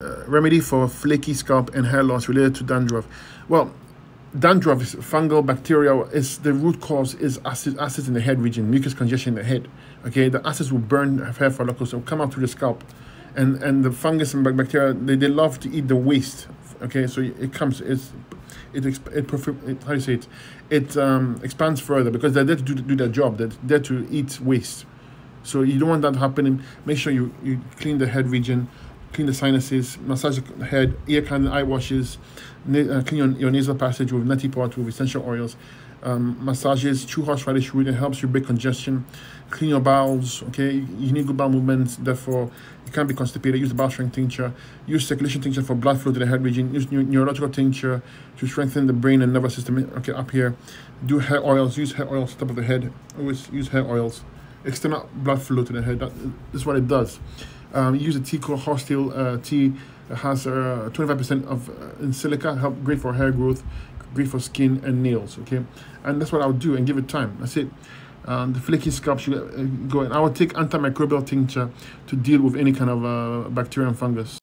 Remedy for flaky scalp and hair loss related to dandruff. Well, dandruff is fungal bacteria. Is the root cause is acids in the head region, mucus congestion in the head. Okay, the acids will burn hair follicles and come out through the scalp, and the fungus and bacteria they love to eat the waste. Okay, so it comes how do you say it expands further because they're there to do their job. They're there to eat waste. So you don't want that happening. Make sure you clean the head region, clean the sinuses, massage the head, ear candle, eye washes, clean your nasal passage with neti pot with essential oils, massages, chew horseradish root. It helps you break congestion. Clean your bowels. Okay, you need good bowel movements. Therefore, you can't be constipated. Use the bowel strength tincture. Use circulation tincture for blood flow to the head region. Use neurological tincture to strengthen the brain and nervous system. Okay, up here. Do hair oils. Use hair oils on top of the head. Always use hair oils. External blood flow to the head. That is what it does. Use a tea called horsetail tea. It has 25% of in silica. Great for hair growth, great for skin and nails. Okay, and that's what I'll do and give it time. That's it. The flaky scalp should go in. I will take antimicrobial tincture to deal with any kind of bacteria and fungus.